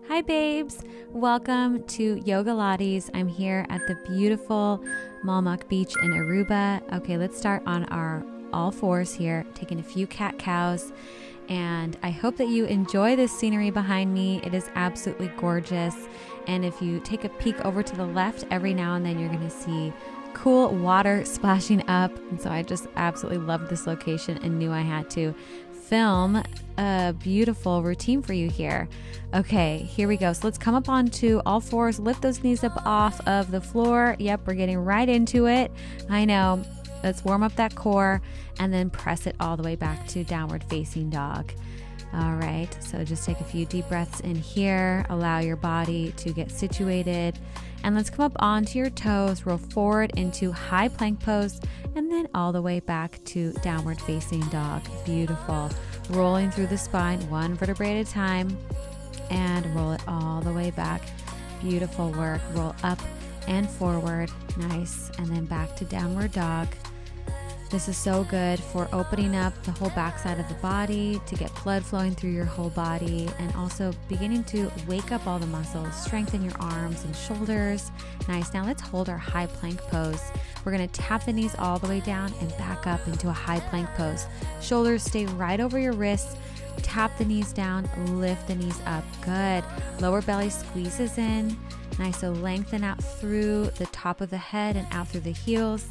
Hi babes, welcome to Yoga Pilates. I'm here at the beautiful Malmak Beach in Aruba. Okay, let's start on our all fours here, taking a few cat-cows. And I hope that you enjoy this scenery behind me. It is absolutely gorgeous. And if you take a peek over to the left, every now and then you're gonna see cool water splashing up. And so I just absolutely loved this location and knew I had to film a beautiful routine for you here. Okay, here we go. So let's come up onto all fours, lift those knees up off of the floor. Yep, we're getting right into it. I know. Let's warm up that core and then press it all the way back to downward facing dog. All right, so just take a few deep breaths in here. Allow your body to get situated. And let's come up onto your toes, roll forward into high plank pose, and then all the way back to downward facing dog. Beautiful. Rolling through the spine, one vertebrae at a time, and roll it all the way back. Beautiful work. Roll up and forward. Nice. And then back to downward dog. This is so good for opening up the whole backside of the body to get blood flowing through your whole body, and also beginning to wake up all the muscles, strengthen your arms and shoulders. Nice. Now let's hold our high plank pose. We're going to tap the knees all the way down and back up into a high plank pose. Shoulders stay right over your wrists. Tap the knees down, lift the knees up. Good. Lower belly squeezes in. Nice. So lengthen out through the top of the head and out through the heels.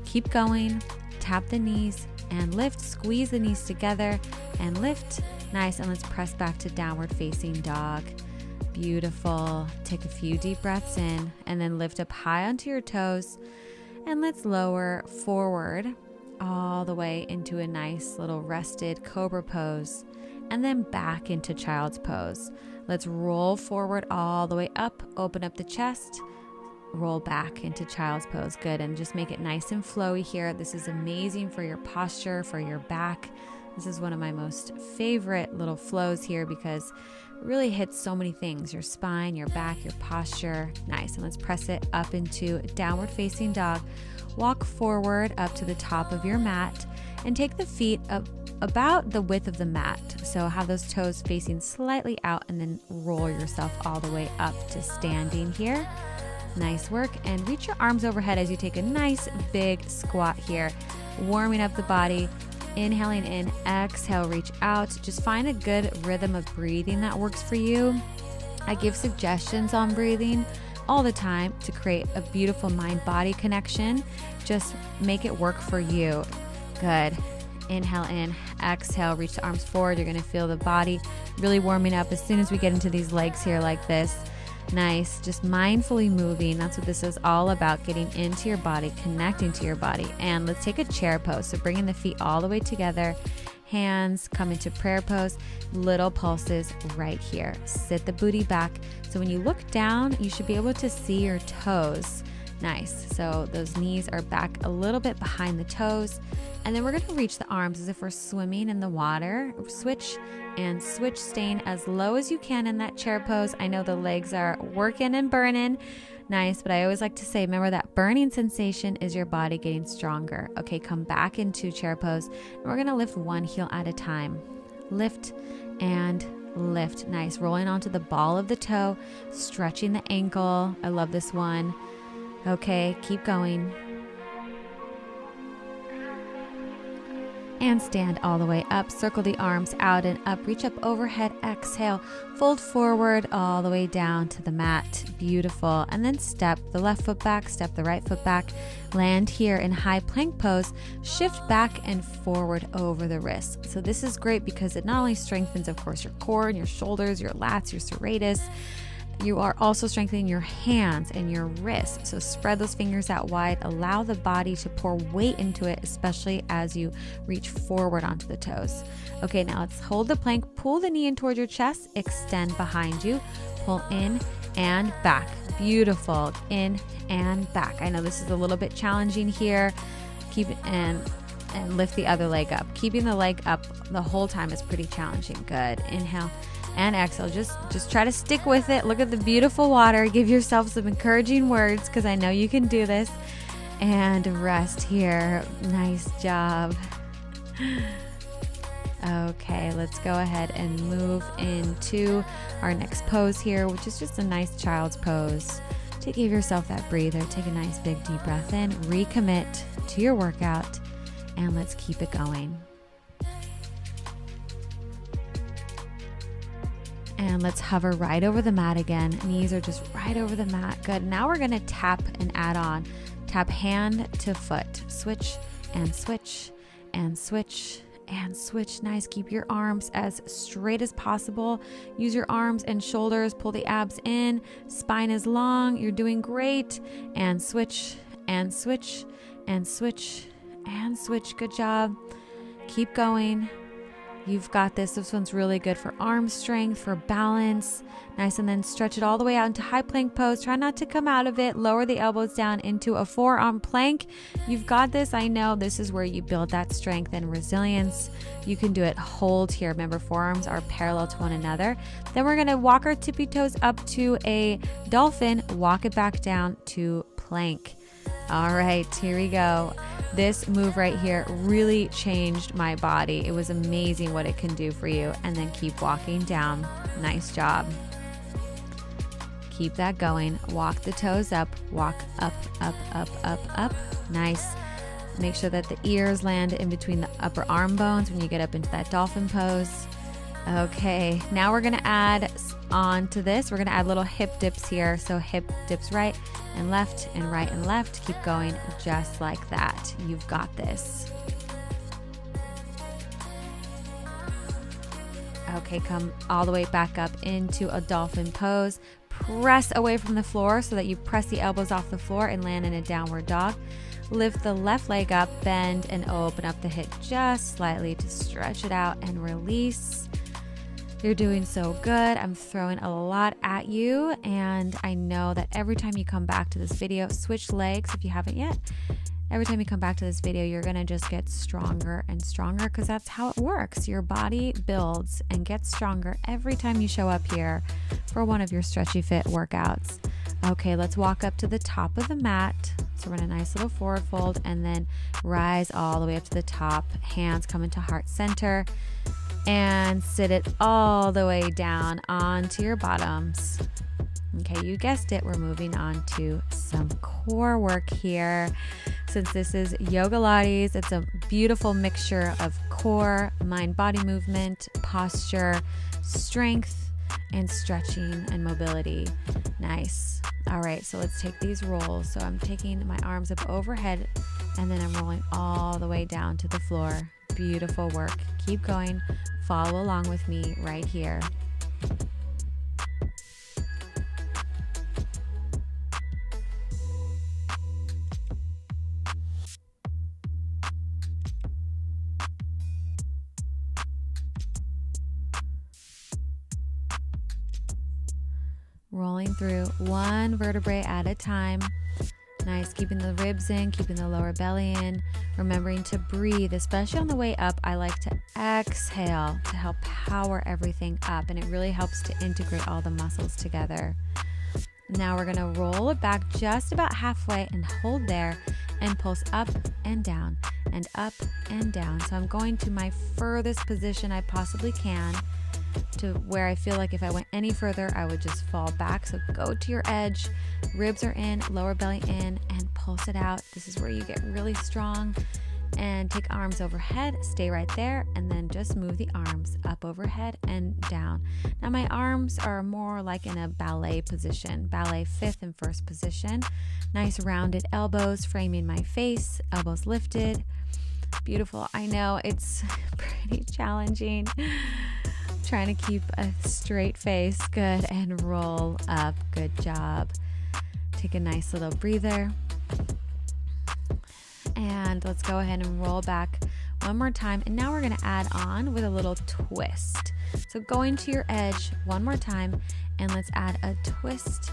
Keep going. Tap the knees and lift. Squeeze the knees together and lift. Nice. And let's press back to downward facing dog. Beautiful. Take a few deep breaths in and then lift up high onto your toes. And let's lower forward all the way into a nice little rested cobra pose, and then back into child's pose. Let's roll forward all the way up, open up the chest, roll back into child's pose. Good. And just make it nice and flowy here. This is amazing for your posture, for your back. This is one of my most favorite little flows here because it really hits so many things: your spine, your back, your posture. Nice. And let's press it up into downward facing dog. Walk forward up to the top of your mat and take the feet up about the width of the mat. So have those toes facing slightly out, and then roll yourself all the way up to standing here. Nice work. And reach your arms overhead as you take a nice big squat here, warming up the body. Inhaling in, exhale, reach out. Just find a good rhythm of breathing that works for you. I give suggestions on breathing all the time to create a beautiful mind-body connection. Just make it work for you. Good. Inhale in, exhale, reach the arms forward. You're going to feel the body really warming up as soon as we get into these legs here like this. Nice. Just mindfully moving. That's what this is all about, getting into your body, connecting to your body. And let's take a chair pose. So bringing the feet all the way together, hands come into prayer pose, little pulses right here. Sit the booty back. So when you look down, you should be able to see your toes. Nice. So those knees are back a little bit behind the toes. And then we're going to reach the arms as if we're swimming in the water. Switch and switch, staying as low as you can in that chair pose. I know the legs are working and burning. Nice. But I always like to say, remember that burning sensation is your body getting stronger. Okay, come back into chair pose. And we're going to lift one heel at a time. Lift and lift. Nice. Rolling onto the ball of the toe, stretching the ankle. I love this one. Okay, keep going. And stand all the way up. Circle the arms out and up. Reach up overhead. Exhale. Fold forward all the way down to the mat. Beautiful. And then step the left foot back. Step the right foot back. Land here in high plank pose. Shift back and forward over the wrists. So this is great because it not only strengthens, of course, your core and your shoulders, your lats, your serratus. You are also strengthening your hands and your wrists. So spread those fingers out wide. Allow the body to pour weight into it, especially as you reach forward onto the toes. Okay, now let's hold the plank. Pull the knee in towards your chest. Extend behind you. Pull in and back. Beautiful. In and back. I know this is a little bit challenging here. Keep it and lift the other leg up. Keeping the leg up the whole time is pretty challenging. Good. Inhale and exhale. Just try to stick with it. Look at the beautiful water. Give yourself some encouraging words because I know you can do this. And rest here. Nice job. Okay, let's go ahead and move into our next pose here, which is just a nice child's pose. To give yourself that breather, take a nice big deep breath in, recommit to your workout, and let's keep it going. And let's hover right over the mat again. Knees are just right over the mat. Good. Now we're going to tap and add on. Tap hand to foot. Switch and switch and switch and switch. Nice. Keep your arms as straight as possible. Use your arms and shoulders. Pull the abs in. Spine is long. You're doing great. And switch and switch and switch and switch. Good job. Keep going. You've got this. This one's really good for arm strength, for balance. Nice. And then stretch it all the way out into high plank pose. Try not to come out of it. Lower the elbows down into a forearm plank. You've got this. I know this is where you build that strength and resilience. You can do it. Hold here. Remember, forearms are parallel to one another. Then we're going to walk our tippy toes up to a dolphin. Walk it back down to plank. All right, here we go. This move right here really changed my body. It was amazing what it can do for you. And then keep walking down. Nice job. Keep that going. Walk the toes up. Walk up, up, up, up, up. Nice. Make sure that the ears land in between the upper arm bones when you get up into that dolphin pose. Okay, now we're going to add on to this. We're going to add little hip dips here. So hip dips right and right and left. Keep going just like that. You've got this. Okay, come all the way back up into a dolphin pose. Press away from the floor so that you press the elbows off the floor and land in a downward dog. Lift the left leg up, bend and open up the hip just slightly to stretch it out and release. You're doing so good. I'm throwing a lot at you, and I know that every time you come back to this video, switch legs if you haven't yet. Every time you come back to this video, you're going to just get stronger and stronger because that's how it works. Your body builds and gets stronger every time you show up here for one of your Stretchy Fit workouts. Okay, let's walk up to the top of the mat. So we're in a nice little forward fold and then rise all the way up to the top. Hands come into heart center and sit it all the way down onto your bottoms. Okay, you guessed it. We're moving on to some core work here. Since this is Yoga Pilates, it's a beautiful mixture of core, mind-body movement, posture, strength, and stretching and mobility. Nice. All right, so let's take these rolls. So I'm taking my arms up overhead and then I'm rolling all the way down to the floor. Beautiful work. Keep going. Follow along with me right here. Rolling through one vertebrae at a time. Nice, keeping the ribs in, keeping the lower belly in, remembering to breathe, especially on the way up. I like to exhale to help power everything up, and it really helps to integrate all the muscles together. Now we're gonna roll it back just about halfway and hold there and pulse up and down and up and down. So I'm going to my furthest position I possibly can, to where I feel like if I went any further, I would just fall back. So go to your edge, ribs are in, lower belly in, and pulse it out. This is where you get really strong. And take arms overhead, stay right there, and then just move the arms up overhead and down. Now my arms are more like in a ballet position, ballet fifth and first position. Nice rounded elbows framing my face, elbows lifted. Beautiful. I know it's pretty challenging. Trying to keep a straight face. Good. And roll up. Good job. Take a nice little breather. And let's go ahead and roll back one more time. And now we're going to add on with a little twist. So going to your edge one more time, and let's add a twist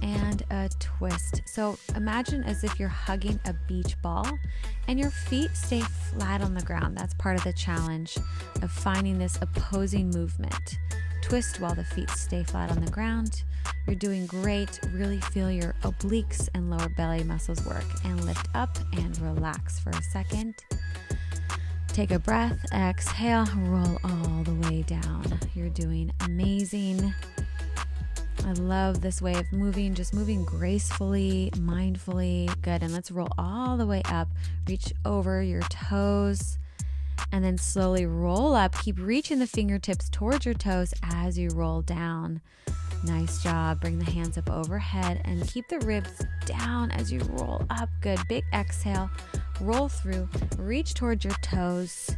and a twist. So imagine as if you're hugging a beach ball and your feet stay flat on the ground. That's part of the challenge of finding this opposing movement. Twist while the feet stay flat on the ground. You're doing great. Really feel your obliques and lower belly muscles work, and lift up and relax for a second. Take a breath, exhale, roll all the way down. You're doing amazing. I love this way of moving, just moving gracefully, mindfully. Good. And let's roll all the way up. Reach over your toes and then slowly roll up. Keep reaching the fingertips towards your toes as you roll down. Nice job. Bring the hands up overhead and keep the ribs down as you roll up. Good. Big exhale. Roll through. Reach towards your toes.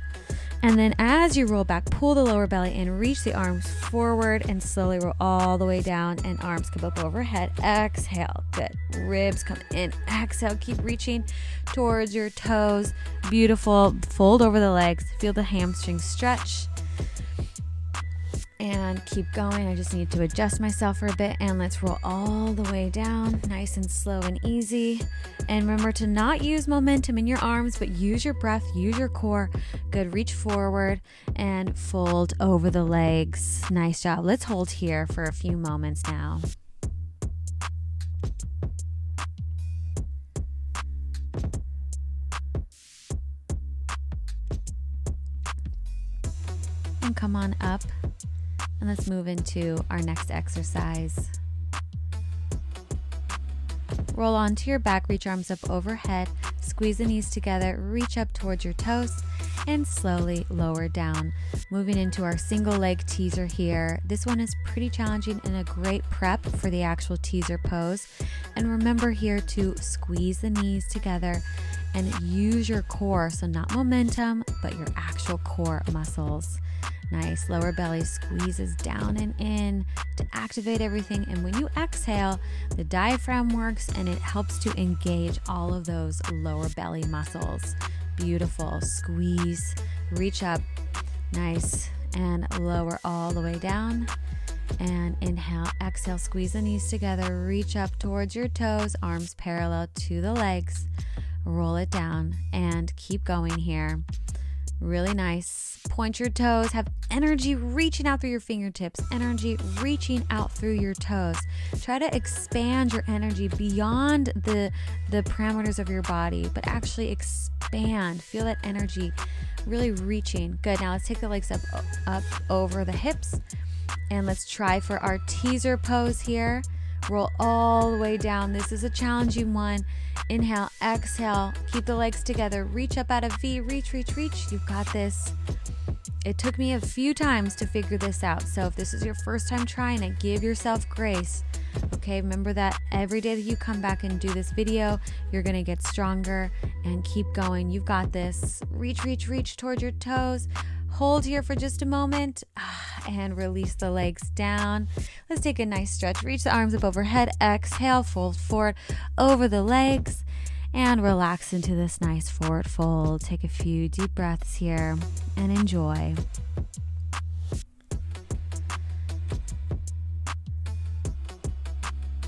And then as you roll back, pull the lower belly in, reach the arms forward and slowly roll all the way down and arms come up overhead. Exhale. Good. Ribs come in. Exhale. Keep reaching towards your toes. Beautiful. Fold over the legs. Feel the hamstrings stretch. And keep going. I just need to adjust myself for a bit. And let's roll all the way down. Nice and slow and easy. And remember to not use momentum in your arms, but use your breath, use your core. Good. Reach forward and fold over the legs. Nice job. Let's hold here for a few moments now. And come on up. And let's move into our next exercise. Roll onto your back, reach arms up overhead, squeeze the knees together, reach up towards your toes, and slowly lower down. Moving into our single leg teaser here. This one is pretty challenging and a great prep for the actual teaser pose. And remember here to squeeze the knees together and use your core. So not momentum, but your actual core muscles. Nice. Lower belly squeezes down and in to activate everything. And when you exhale, the diaphragm works and it helps to engage all of those lower belly muscles. Beautiful. Squeeze, reach up. Nice. And lower all the way down. And inhale, exhale, squeeze the knees together, reach up towards your toes, arms parallel to the legs. Roll it down and keep going here. Really nice. Point your toes. Have energy reaching out through your fingertips. Energy reaching out through your toes. Try to expand your energy beyond the parameters of your body, but actually expand. Feel that energy really reaching. Good. Now let's take the legs up over the hips. And let's try for our teaser pose here. Roll all the way down. This is a challenging one. Inhale, exhale, keep the legs together. Reach up out of V, reach, reach, reach. You've got this. It took me a few times to figure this out. So if this is your first time trying it, give yourself grace. Okay, remember that every day that you come back and do this video, you're gonna get stronger and keep going. You've got this. Reach, reach, reach towards your toes. Hold here for just a moment and release the legs down. Let's take a nice stretch. Reach the arms up overhead. Exhale, fold forward over the legs and relax into this nice forward fold. Take a few deep breaths here and enjoy.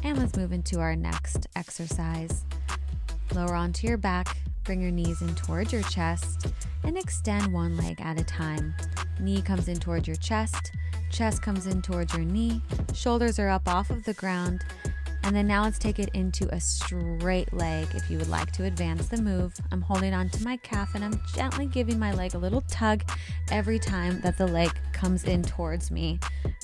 And let's move into our next exercise. Lower onto your back. Bring your knees in towards your chest and extend one leg at a time. Knee comes in towards your chest comes in towards your knee, shoulders are up off of the ground, and then now let's take it into a straight leg. If you would like to advance the move, I'm holding on to my calf and I'm gently giving my leg a little tug every time that the leg comes in towards me.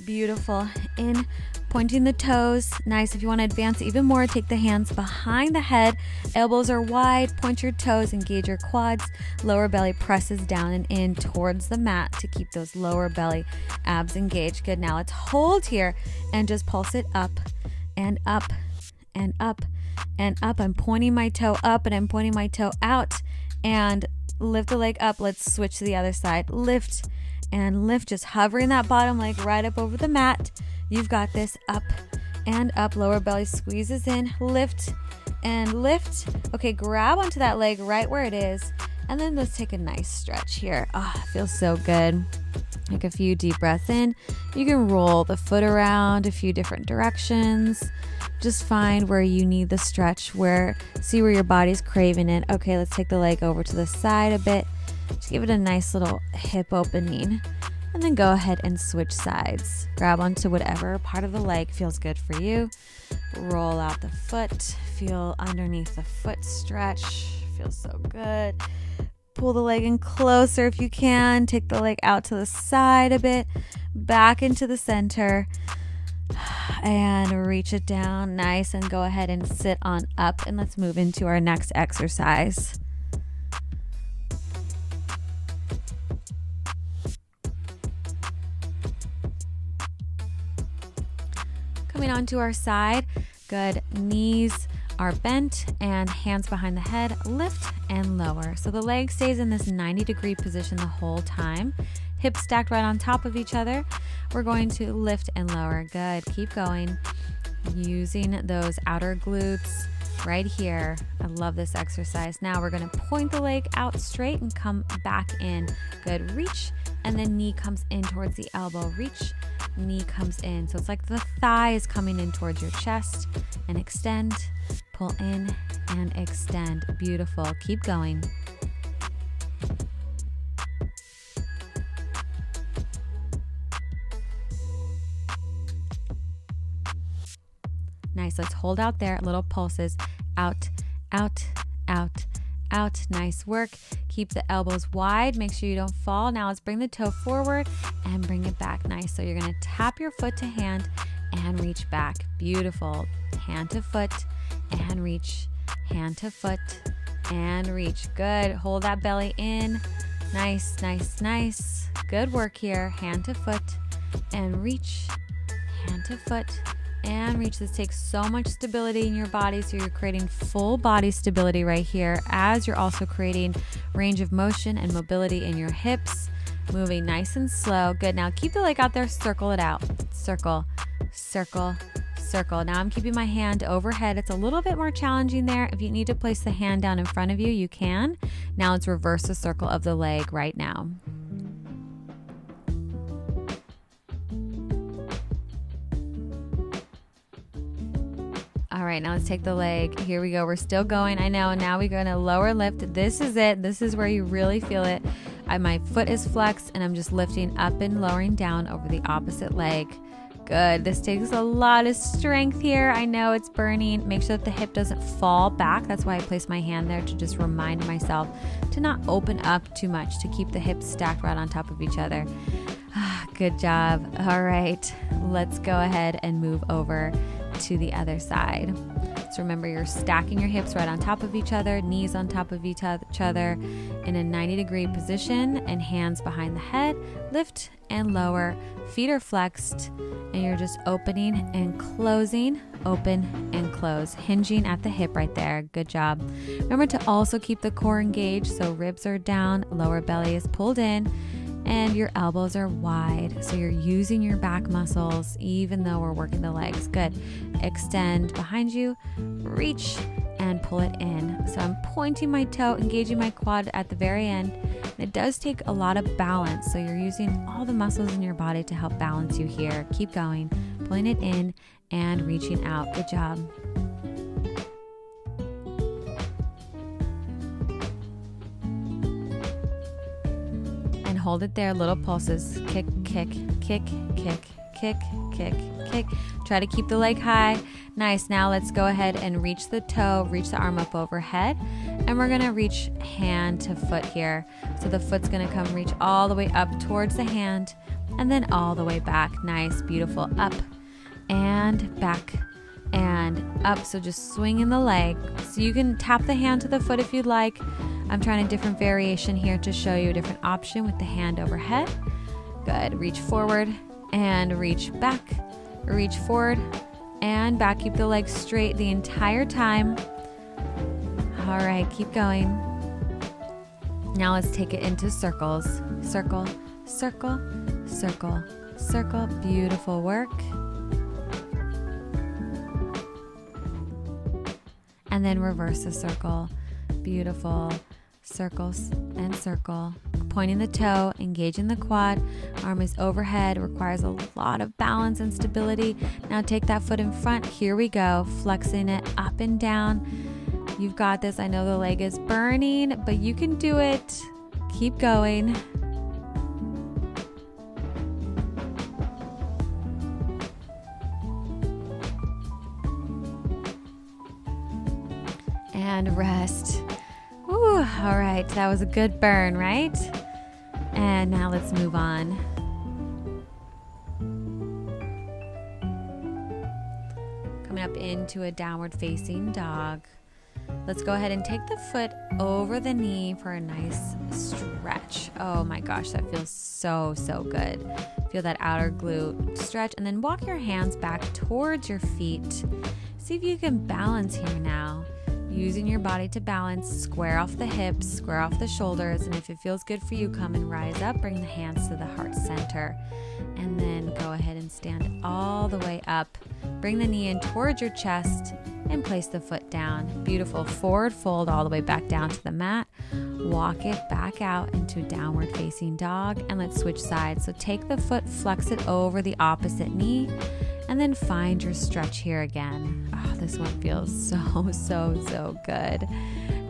Beautiful. In, pointing the toes. Nice. If you want to advance even more, take the hands behind the head. Elbows are wide. Point your toes. Engage your quads. Lower belly presses down and in towards the mat to keep those lower belly abs engaged. Good. Now let's hold here and just pulse it up and up and up and up. I'm pointing my toe up and I'm pointing my toe out and lift the leg up. Let's switch to the other side. Lift and lift, just hovering that bottom leg right up over the mat. You've got this. Up and up. Lower belly squeezes in. Lift and lift. Okay, grab onto that leg right where it is. And then let's take a nice stretch here. Oh, it feels so good. Take a few deep breaths in. You can roll the foot around a few different directions. Just find where you need the stretch, see where your body's craving it. Okay, let's take the leg over to the side a bit. Just give it a nice little hip opening. And then go ahead and switch sides. Grab onto whatever part of the leg feels good for you. Roll out the foot. Feel underneath the foot stretch. Feels so good. pull the leg in closer if you can. Take the leg out to the side a bit, back into the center, and reach it down. Nice. And go ahead and sit on up, and let's move into our next exercise. Coming onto our side. Good. Knees are bent and hands behind the head. Lift and lower. So the leg stays in this 90-degree position the whole time. Hips stacked right on top of each other. We're going to lift and lower. Good. Keep going. Using those outer glutes right here. I love this exercise. Now we're going to point the leg out straight and come back in. Good. Reach, and then knee comes in towards the elbow. Reach, knee comes in. So it's like the thigh is coming in towards your chest, and extend, pull in and extend. Beautiful. Keep going. Nice. Let's hold out there. Little pulses. Out, out, out, out. Nice work. Keep the elbows wide. Make sure you don't fall. Now let's bring the toe forward and bring it back. Nice. So you're going to tap your foot to hand and reach back. Beautiful. Hand to foot and reach. Hand to foot and reach. Good. Hold that belly in. Nice, nice, nice. Good work here. Hand to foot and reach. Hand to foot and reach. This takes so much stability in your body, so you're creating full body stability right here, as you're also creating range of motion and mobility in your hips. Moving nice and slow. Good. Now keep the leg out there. Circle it out. Circle, circle, circle. Now I'm keeping my hand overhead. It's a little bit more challenging there. If you need to place the hand down in front of you, you can. Now let's reverse the circle of the leg right now. All right, now let's take the leg. Here we go. We're still going. I know. Now we're going to lower lift. This is it. This is where you really feel it. My foot is flexed, and I'm just lifting up and lowering down over the opposite leg. Good. This takes a lot of strength here. I know it's burning. Make sure that the hip doesn't fall back. That's why I place my hand there, to just remind myself to not open up too much, to keep the hips stacked right on top of each other. Good job. All right, let's go ahead and move over to the other side. So remember, you're stacking your hips right on top of each other, knees on top of each other in a 90-degree position, and hands behind the head. Lift and lower. Feet are flexed, and you're just opening and closing, open and close, hinging at the hip right there. Good job. Remember to also keep the core engaged, so ribs are down, lower belly is pulled in, and your elbows are wide. So you're using your back muscles even though we're working the legs. Good. Extend behind you, reach, and pull it in. So I'm pointing my toe, engaging my quad at the very end. It does take a lot of balance. So you're using all the muscles in your body to help balance you here. Keep going, pulling it in and reaching out. Good job. Hold it there. Little pulses. Kick, kick, kick, kick, kick, kick, kick. Try to keep the leg high. Nice. Now let's go ahead and reach the toe, reach the arm up overhead, and we're going to reach hand to foot here. So the foot's going to come reach all the way up towards the hand, and then all the way back. Nice. Beautiful. Up and back and up. So just swinging the leg. So you can tap the hand to the foot if you'd like. I'm trying a different variation here to show you a different option with the hand overhead. Good. Reach forward and reach back. Reach forward and back. Keep the legs straight the entire time. All right, keep going. Now let's take it into circles. Circle, circle, circle, circle. Beautiful work. And then reverse the circle. Beautiful. Circles and circle. Pointing the toe, engaging the quad. Arm is overhead. Requires a lot of balance and stability. Now take that foot in front. Here we go. Flexing it up and down. You've got this. I know the leg is burning, but you can do it. Keep going. And rest. Ooh, All right, that was a good burn, right? And now let's move on. Coming up into a downward facing dog. Let's go ahead and take the foot over the knee for a nice stretch. Oh my gosh, that feels so, so good. Feel that outer glute stretch, and then walk your hands back towards your feet. See if you can balance here now. Using your body to balance, square off the hips, square off the shoulders, and if it feels good for you, come and rise up, bring the hands to the heart center, and then go ahead and stand all the way up. Bring the knee in towards your chest and place the foot down. Beautiful. Forward fold all the way back down to the mat. Walk it back out into downward facing dog, and let's switch sides. So take the foot, flex it over the opposite knee, and then find your stretch here again. Oh, this one feels so, so, so good.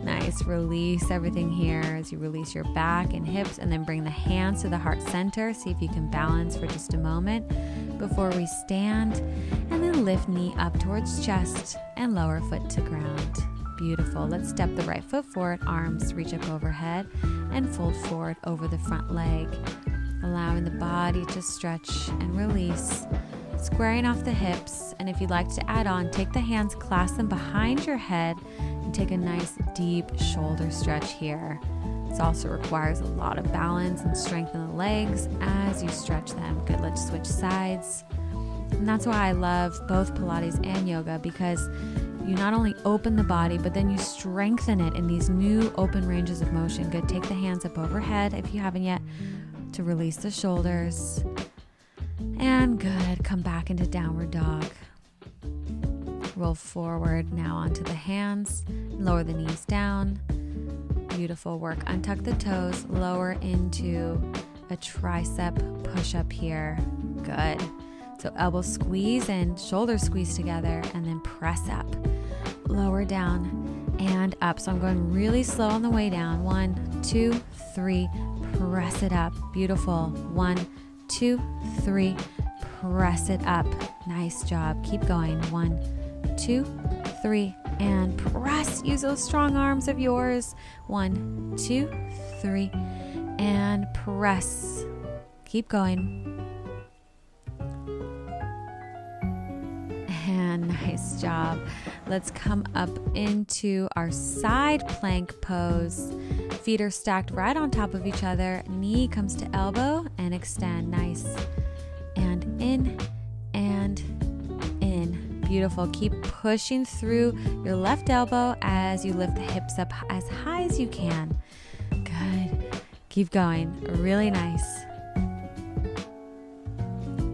Nice. Release everything here as you release your back and hips, and then bring the hands to the heart center. See if you can balance for just a moment before we stand, and then lift knee up towards chest and lower foot to ground. Beautiful. Let's step the right foot forward, arms reach up overhead, and fold forward over the front leg, allowing the body to stretch and release. Squaring off the hips, and if you'd like to add on, take the hands, clasp them behind your head, and take a nice deep shoulder stretch here. This also requires a lot of balance and strength in the legs as you stretch them. Good, let's switch sides. And that's why I love both Pilates and yoga, because you not only open the body, but then you strengthen it in these new open ranges of motion. Good, take the hands up overhead if you haven't yet to release the shoulders. And good, come back into downward dog. Roll forward now onto the hands, lower the knees down. Beautiful work. Untuck the toes, lower into a tricep push-up here. Good. So elbow squeeze and shoulder squeeze together, and then press up. Lower down and up. So I'm going really slow on the way down. 1, 2, 3, press it up. Beautiful. 1, 2, 3, press it up. Nice job. Keep going. 1, 2, 3, and press. Use those strong arms of yours. 1, 2, 3, and press. Keep going. And nice job. Let's come up into our side plank pose. Feet are stacked right on top of each other. Knee comes to elbow and extend. Nice. And in and in. Beautiful. Keep pushing through your left elbow as you lift the hips up as high as you can. Good. Keep going. Really nice.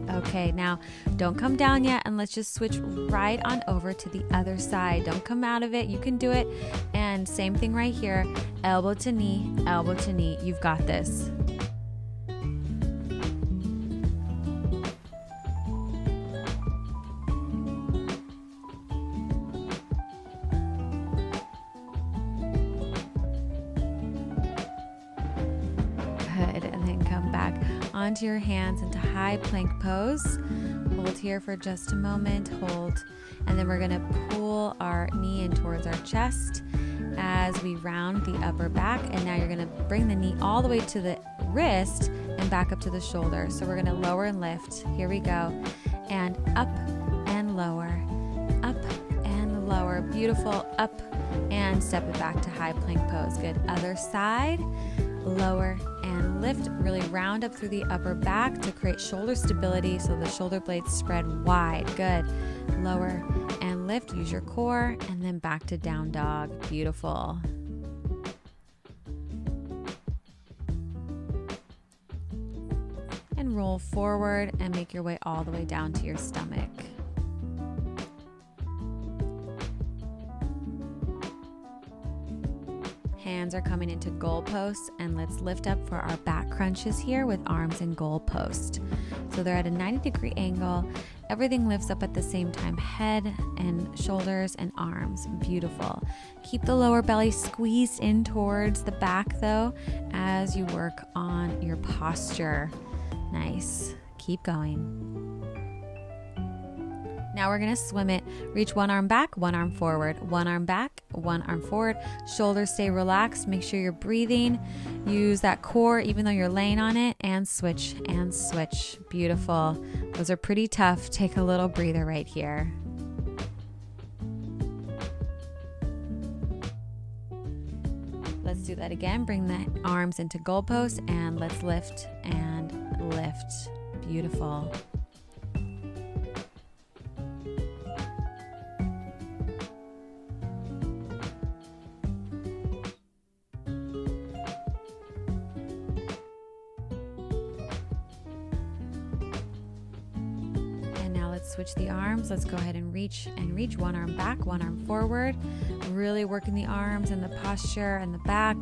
Okay, now don't come down yet, and let's just switch right on over to the other side. Don't come out of it. You can do it. And same thing right here. Elbow to knee, elbow to knee. You've got this. Good, and then come back onto your hands into high plank pose. Hold here for just a moment, hold, and then we're gonna pull our knee in towards our chest as we round the upper back, and now you're gonna bring the knee all the way to the wrist and back up to the shoulder. So we're gonna lower and lift. Here we go. And up and lower, up and lower. Beautiful. Up and step it back to high plank pose. Good. Other side. Lower and lift. Really round up through the upper back to create shoulder stability so the shoulder blades spread wide. Good. Lower and lift. Use your core, and then back to down dog. Beautiful. And roll forward and make your way all the way down to your stomach. Hands are coming into goal posts, and let's lift up for our back crunches here with arms in goal post. So they're at a 90-degree angle. Everything lifts up at the same time, head and shoulders and arms. Beautiful. Keep the lower belly squeezed in towards the back though as you work on your posture. Nice. Keep going. Now we're gonna swim it. Reach one arm back, one arm forward, one arm back, one arm forward. Shoulders stay relaxed. Make sure you're breathing. Use that core even though you're laying on it, and switch and switch. Beautiful. Those are pretty tough. Take a little breather right here. Let's do that again. Bring the arms into goalpost and let's lift and lift. Beautiful. Switch the arms. Let's go ahead and reach one arm back, one arm forward. Really working the arms and the posture and the back.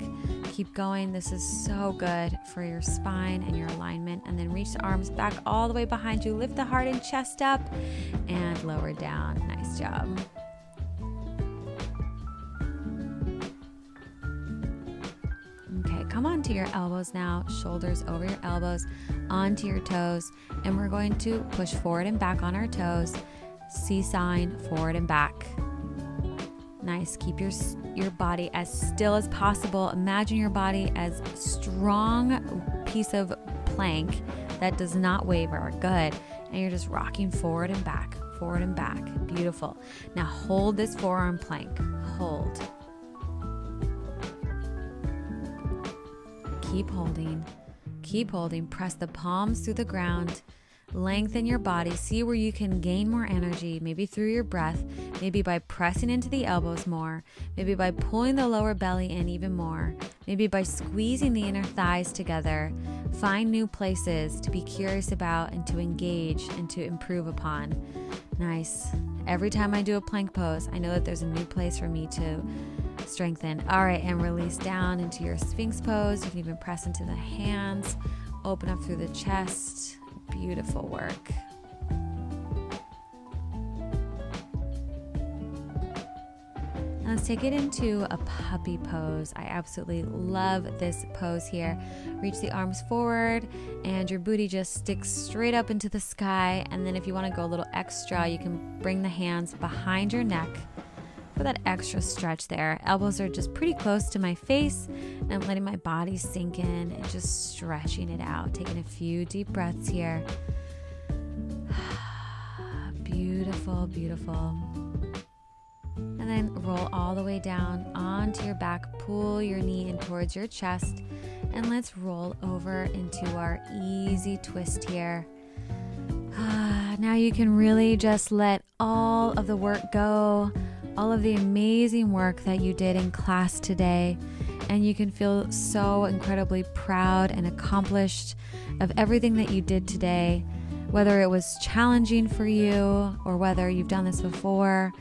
Keep going. This is so good for your spine and your alignment. And then reach the arms back all the way behind you. Lift the heart and chest up and lower down. Nice job. Okay, come onto your elbows now. Shoulders over your elbows, onto your toes. And we're going to push forward and back on our toes. Seesawing forward and back. Nice. Keep your body as still as possible. Imagine your body as a strong piece of plank that does not waver. Good. And you're just rocking forward and back, forward and back. Beautiful. Now hold this forearm plank. Hold. Keep holding. Keep holding. Press the palms through the ground. Lengthen your body. See where you can gain more energy, maybe through your breath, maybe by pressing into the elbows more, maybe by pulling the lower belly in even more, maybe by squeezing the inner thighs together. Find new places to be curious about and to engage and to improve upon. Nice. Every time I do a plank pose, I know that there's a new place for me to strengthen. All right, and release down into your Sphinx pose. You can even press into the hands, open up through the chest. Beautiful work. Now let's take it into a puppy pose. I absolutely love this pose here. Reach the arms forward and your booty just sticks straight up into the sky. And then if you want to go a little extra, you can bring the hands behind your neck for that extra stretch there. Elbows are just pretty close to my face, and I'm letting my body sink in and just stretching it out. Taking a few deep breaths here. Beautiful, beautiful. And then roll all the way down onto your back. Pull your knee in towards your chest, and let's roll over into our easy twist here. Now you can really just let all of the work go, all of the amazing work that you did in class today, and you can feel so incredibly proud and accomplished of everything that you did today, whether it was challenging for you or whether you've done this before.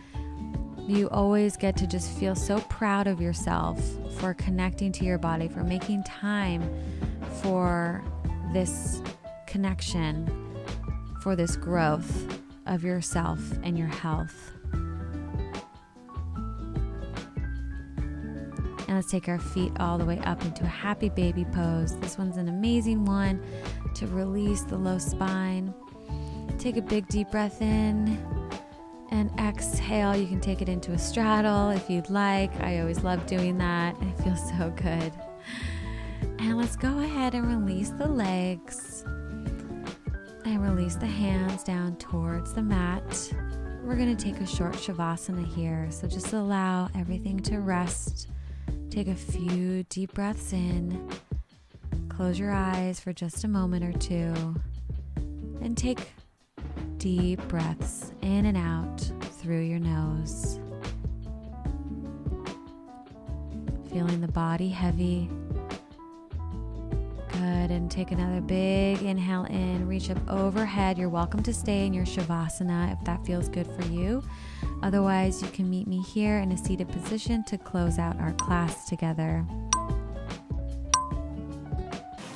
You always get to just feel so proud of yourself for connecting to your body, for making time for this connection, for this growth of yourself and your health. And let's take our feet all the way up into a happy baby pose. This one's an amazing one to release the low spine. Take a big deep breath in and exhale. You can take it into a straddle if you'd like. I always love doing that. It feels so good. And let's go ahead and release the legs and release the hands down towards the mat. We're going to take a short shavasana here. So just allow everything to rest. Take a few deep breaths in. Close your eyes for just a moment or two. And take deep breaths in and out through your nose. Feeling the body heavy. Good. And take another big inhale in. Reach up overhead. You're welcome to stay in your shavasana if that feels good for you. Otherwise, you can meet me here in a seated position to close out our class together.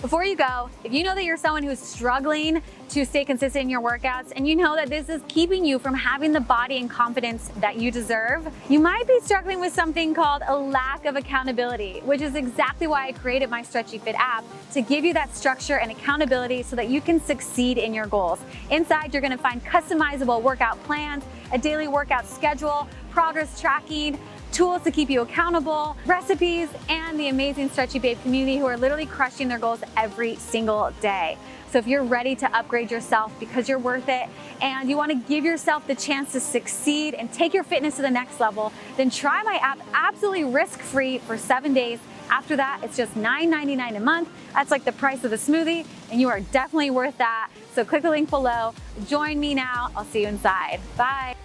Before you go, if you know that you're someone who's struggling to stay consistent in your workouts and you know that this is keeping you from having the body and confidence that you deserve, you might be struggling with something called a lack of accountability, which is exactly why I created my Stretchy Fit app, to give you that structure and accountability so that you can succeed in your goals. Inside, you're gonna find customizable workout plans, a daily workout schedule, progress tracking, tools to keep you accountable, recipes, and the amazing Stretchy Babe community who are literally crushing their goals every single day. So if you're ready to upgrade yourself because you're worth it and you want to give yourself the chance to succeed and take your fitness to the next level, then try my app absolutely risk-free for 7 days. After that, it's just $9.99 a month. That's like the price of the smoothie, and you are definitely worth that. So click the link below. Join me now. I'll see you inside. Bye.